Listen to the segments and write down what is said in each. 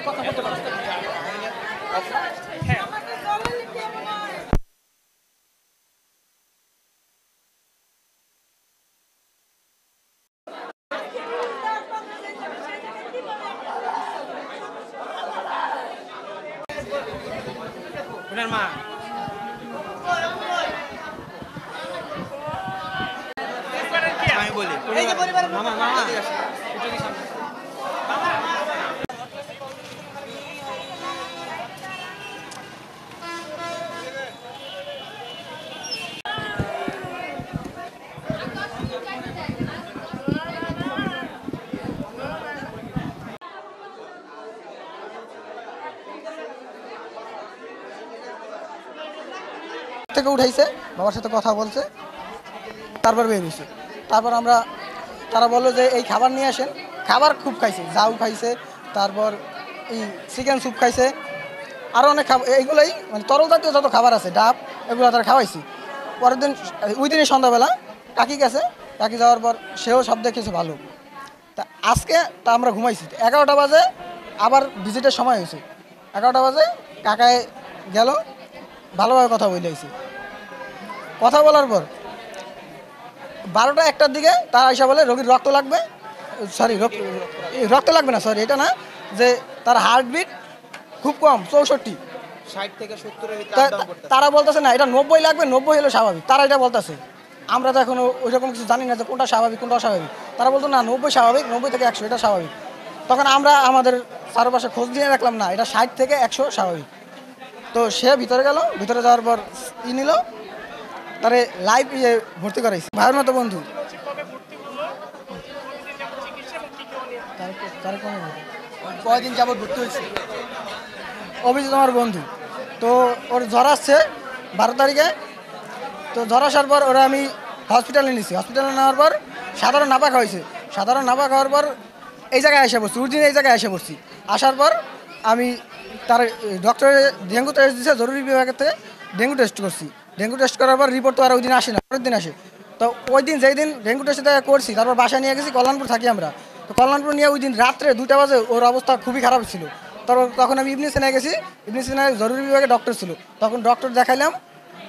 কথা বলতে পারছেন? হ্যাঁ, ওনার মা আমি বলি মামা মামা থেকে উঠাইছে, বাবার সাথে কথা বলছে, তারপর বের হয়েছে। তারপর আমরা তারা বললো যে এই খাবার নিয়ে আসেন। খাবার খুব খাইছে, জাউ খাইছে, তারপর এই চিকেন স্যুপ খাইছে, আরও অনেক খাবার, এইগুলোই মানে তরল জাতীয় যত খাবার আছে ডাব, এগুলো তারা খাওয়াইছি। পরের দিন ওই দিনই সন্ধ্যাবেলা কাকি গেছে, কাকি যাওয়ার পর সেও সব দেখেছে ভালো। তা আজকে তা আমরা ঘুমাইছি, 11টা বাজে আবার ভিজিটের সময় হয়েছে। 11টা বাজে কাকায় গেল, ভালোভাবে কথা বলে আইছি। কথা বলার পর 12টা 1টার দিকে তার আইসা বলে রোগীর রক্ত লাগবে, সরি রক্ত লাগবে না, সরি এটা না, যে তার হার্টবিট খুব কম, 64। 60 থেকে 70-এর ভিতরে তারা বলতেছে না এটা 90 লাগবে, 90 হলো স্বাভাবিক, তারা এটা বলতেছে। আমরা তো এখনো ওইরকম কিছু জানি না যে কোনটা স্বাভাবিক কোনটা অস্বাভাবিক। তারা বলতো না 90 স্বাভাবিক, 90 থেকে 100 এটা স্বাভাবিক। তখন আমরা আমাদের চারপাশে খোঁজ দিয়ে রাখলাম, না এটা 60 থেকে 100 স্বাভাবিক। তো সে ভিতরে গেল, ভিতরে যাওয়ার পর নিল, তারে লাইভ ভর্তি করাইছে। ভাইয়ের মতো বন্ধু, কয়দিন যাবত ভর্তি হয়েছে? অভিজিৎ আমার বন্ধু। তো ওর জ্বর আসছে 12 তারিখে। তো জ্বর আসার পর ওরা আমি হসপিটালে নিয়েছি। হসপিটালে নেওয়ার পর সাধারণ নাপা খাওয়াইছে। সাধারণ নাপা খাওয়ার পর এই জায়গায় এসে পড়ছি, উর্জিন এই জায়গায় এসে পড়ছি। আসার পর আমি তার ডক্টরের ডেঙ্গু টেস্ট দিয়েছে, জরুরি বিভাগের থেকে ডেঙ্গু টেস্ট করছি। ডেঙ্গু টেস্ট করার পর রিপোর্ট তো আর ওই দিন আসে না, পরের দিন আসে। তো ওই দিন যেই দিন ডেঙ্গু টেস্ট করছি, তারপর বাসায় নিয়ে গেছি, কল্যাণপুর থাকি আমরা। তো কল্যাণপুর নিয়ে ওই দিন রাত্রে 2টা বাজে ওর অবস্থা খুবই খারাপ ছিল। তারপর তখন আমি ইবনে সিনায় গেছি, ইবনে সিনায় জরুরি বিভাগে ডক্টর ছিল। তখন ডক্টর দেখাইলাম,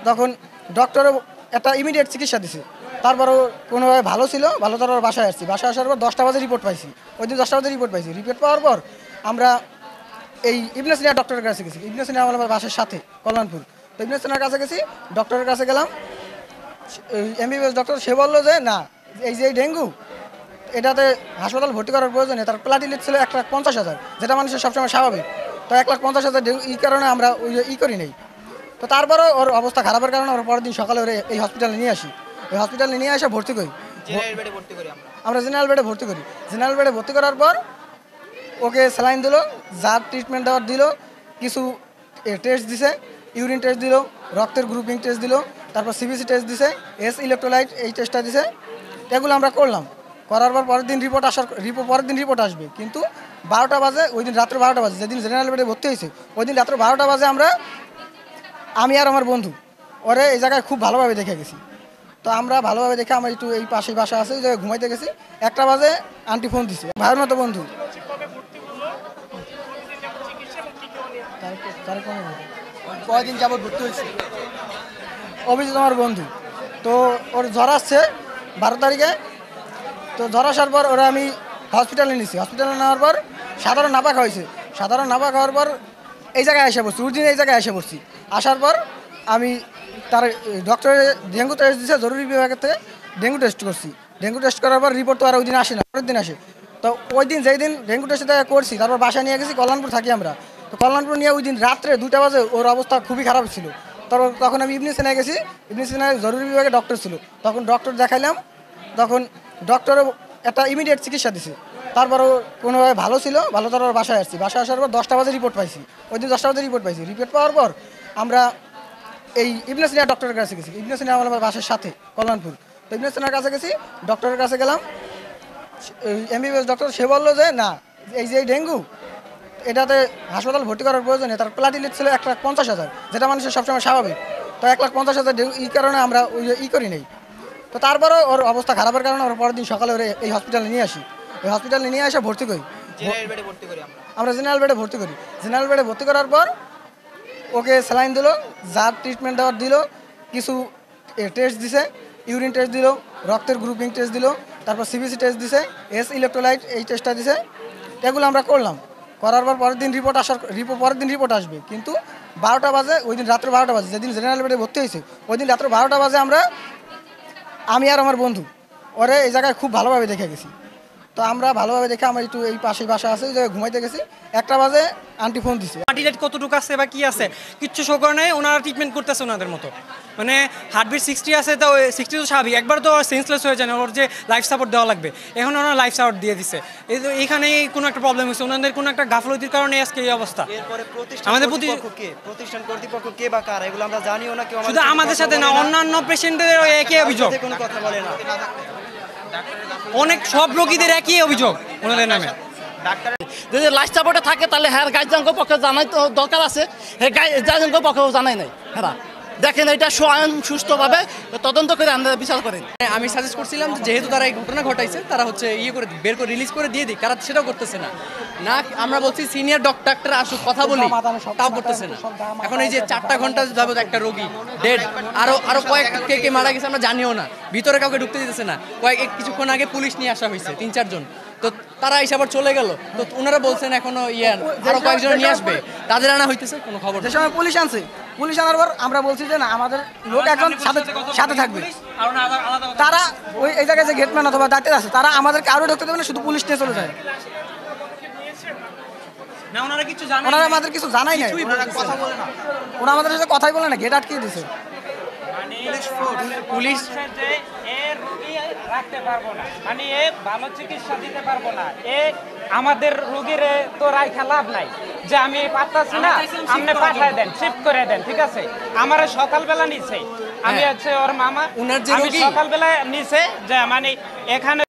তখন ডক্টরও একটা ইমিডিয়েট চিকিৎসা দিছে। তারপরও কোনোভাবে ভালো ছিল, ভালো তারপর বাসায় আসছি। বাসায় আসার পর 10টা বাজে রিপোর্ট পাইছি। ওই দিন 10টা বাজে রিপোর্ট পাইছি। রিপোর্ট পাওয়ার পর আমরা এই ইবনে সিনা ডক্টরের কাছে গেছি। ইবনে সিনা আমার বাসার সাথে কল্যাণপুর। তো ইবনে সিনার কাছে গেছি, ডক্টরের কাছে গেলাম, এমবিবিএস ডক্টর। সে বললো যে না, এই যে ডেঙ্গু এটাতে হাসপাতাল ভর্তি করার প্রয়োজন নেই। তার প্লাটিলেট ছিল 1,50,000, যেটা মানুষের সবসময় স্বাভাবিক। তো 1,50,000 এই কারণে আমরা ওই করি নেই। তো তারপরেও ওর অবস্থা খারাপের কারণে ওর পরের দিন সকালে ওরে এই হসপিটালে নিয়ে আসি। এই হসপিটালে নিয়ে এসে ভর্তি করি, আমরা জেনারেল বেডে ভর্তি করি। জেনারেল বেডে ভর্তি করার পর ওকে স্যালাইন দিল, যার ট্রিটমেন্ট দেওয়ার দিল, কিছু টেস্ট দিছে, ইউরিন টেস্ট দিল, রক্তের গ্রুপিং টেস্ট দিল, তারপর সিবিসি টেস্ট দিছে, ইলেকট্রোলাইট এই টেস্টটা দিছে। এগুলো আমরা করলাম। করার পর পরের দিন রিপোর্ট আসবে। কিন্তু 12টা বাজে, ওই দিন রাত্রে 12টা বাজে, যেদিন জেনারেল বেডে ভর্তি হয়েছে ওই দিন রাত্রে 12টা বাজে আমি আর আমার বন্ধু ওরে এই জায়গায় খুব ভালোভাবে দেখে গেছি। তো আমরা ভালোভাবে দেখে আমরা একটু এই পাশেই বাসা আছে, ওই জায়গায় ঘুমাইতে গেছি। 1টা বাজে আন্টি ফোন দিছে, ভাইয়ের মতো বন্ধু। কয়দিন যাবত ভর্তি হয়েছে? অভিজিৎ আমার বন্ধু। তো ওর জ্বর আসছে 12 তারিখে। তো জ্বর আসার পর ওরা আমি হসপিটালে নিয়েছি। হসপিটালে নেওয়ার পর সাধারণ নাপা খাওয়াইছে। সাধারণ নাপা খাওয়ার পর এই জায়গায় এসে পড়ছি, উর্জিন এই জায়গায় এসে পড়ছি। আসার পর আমি তার ডক্টরের ডেঙ্গু টেস্ট দিয়েছে, জরুরি বিভাগের থেকে ডেঙ্গু টেস্ট করছি। ডেঙ্গু টেস্ট করার পর রিপোর্ট তো আর ওই দিন আসে না, পরের দিন আসে। তো ওই দিন যেই দিন ডেঙ্গু টেস্ট করছি, তারপর বাসায় নিয়ে গেছি, কল্যাণপুর থাকি আমরা। তো কল্যাণপুর নিয়ে ওই দিন রাত্রে 2টা বাজে ওর অবস্থা খুবই খারাপ ছিল। তখন আমি ইবনে সিনায় গেছি, ইবনে সিনায় জরুরি বিভাগে ডক্টর ছিল। তখন ডক্টর দেখাইলাম, তখন ডক্টরও একটা ইমিডিয়েট চিকিৎসা দিছে। তারপরও কোনোভাবে ভালো ছিল, ভালো তারপর বাসায় আসছি। বাসায় আসার পর 10টা বাজে রিপোর্ট পাইছি। ওই দিন 10টা বাজে রিপোর্ট পাইছি। রিপোর্ট পাওয়ার পর আমরা এই ইবনে সিনা ডক্টরের কাছে গেছি। ইবনে সিনা আমার বাসার সাথে কল্যাণপুর। তো ইবনে সিনার কাছে গেছি, ডক্টরের কাছে গেলাম, এমবিবিএস ডক্টর। সে বললো যে না, এই যে ডেঙ্গু এটাতে হাসপাতাল ভর্তি করার প্রয়োজন নেই। তার প্লাটিলেট ছিল 1,50,000, যেটা মানুষের সবসময় স্বাভাবিক। তো 1,50,000 এই কারণে আমরা ওই করি নেই। তো তারপরেও ওর অবস্থা খারাপের কারণে ওর পরের দিন সকালে ওরে এই হসপিটালে নিয়ে আসি। এই হসপিটালে নিয়ে এসে ভর্তি করি। আমরা জেনারেল বেডে ভর্তি করি। জেনারেল বেডে ভর্তি করার পর ওকে স্যালাইন দিল, যার ট্রিটমেন্ট দেওয়ার দিল, কিছু টেস্ট দিছে, ইউরিন টেস্ট দিল, রক্তের গ্রুপিং টেস্ট দিল, তারপর সিবিসি টেস্ট দিছে, ইলেকট্রোলাইট এই টেস্টটা দিছে। এগুলো আমরা করলাম। করার পর পরের দিন রিপোর্ট আসবে, কিন্তু 12টা বাজে, ওই দিন রাত্রে 12টা বাজে, যেদিন জেনারেল বেডে ভর্তি হয়েছে ওই দিন রাত্রে 12টা বাজে আমি আর আমার বন্ধু ওরে এই জায়গায় খুব ভালোভাবে দেখে গেছি। তো আমরা ভালোভাবে দেখে আমরা একটু এই পাশেই বাসা আছে, ওই জায়গায় ঘুমাইতে গেছি। 1টা বাজে আন্টি ফোন দিছে, হার্ট কতটুকু আছে বা কি আছে কিচ্ছু শো করে নেই, ওনারা ট্রিটমেন্ট করতেছে ওনাদের মতো। মানে হার্টবিট 60 আছে, তো 60 তো স্বাভাবিক, একবার তো সেন্সলেস হয়ে যায় না, ওর যে লাইফ সাপোর্ট দেওয়া লাগবে, এখন ওনারা লাইফ সাপোর্ট দিয়ে দিচ্ছে। এইখানে কোনো একটা প্রবলেম হয়েছে, ওনাদের কোনো একটা গাফলতির কারণে আজকে এই অবস্থা। আমাদের প্রতিষ্ঠান কর্তৃপক্ষ কে বা কারা এগুলো আমরা জানিও না, কেউ শুধু আমাদের সাথে না, অন্যান্য পেশেন্টদের একই অভিযোগ, কোনো কথা বলে না। অনেক সব রোগীদের একই অভিযোগ ওনাদের নামে। যদি লাইফ সাপোর্টে থাকে তাহলে হ্যাঁ গার্জিয়ানকে পক্ষে জানাই তো দরকার আছে, হ্যাঁ গার্জিয়ানকে পক্ষেও জানাই নাই। হ্যাঁ দেখেন এটা স্বয়ং সুস্থভাবে তদন্ত করে আমরা বিচার করেন। আমি সাজেস্ট করছিলাম যেহেতু তারা এই ঘটনা ঘটাইছে, তারা হচ্ছে করে বের করে রিলিজ করে দিয়ে দিই, তারা সেটাও করতেছে না। না আমরা বলছি সিনিয়র ডাক্তার আসুক কথা বলি, তাও করতেছে না। এখন এই যে 4টা ঘন্টা যাবত একটা রোগী ডেড, আরো কয়েক কে মারা গেছে আমরা জানিও না, ভিতরে কাউকে ঢুকতে দিতেছে না। কিছুক্ষণ আগে পুলিশ নিয়ে আসা হয়েছে 3-4 জন, তো তারা এসে আবার চলে গেল। তো ওনারা বলছেন এখনো আরো কয়েকজন নিয়ে আসবে, তাদের আনা হইতেছে কোনো খবর। যে সময় পুলিশ আনার পর আমরা বলছি যে না আমাদের লোক একজন সাথে থাকবে। তারা ওই এই জায়গায় যে গেটম্যান অথবা দায়িত্বে আছে তারা আমাদেরকে আরো ঢুকতে দেবে না, শুধু পুলিশ নিয়ে চলে যায়। ওনারা আমাদের কিছু জানাই নাই, ওরা আমাদের সাথে কথাই বলে না, গেট আটকে দিছে পুলিশ। রাখতে পারবো না, মানে এ ভালো চিকিৎসা দিতে পারবো না, এ আমাদের রোগীর তো রাইখা লাভ নাই যে আমি পাঠাচ্ছি না, আপনি পাঠায় দেন, শিফট করে দেন, ঠিক আছে। আমার সকালবেলা নিছে, আমি হচ্ছে ওর মামা, উনার যে আমি সকালবেলা নিছে যে মানে এখানে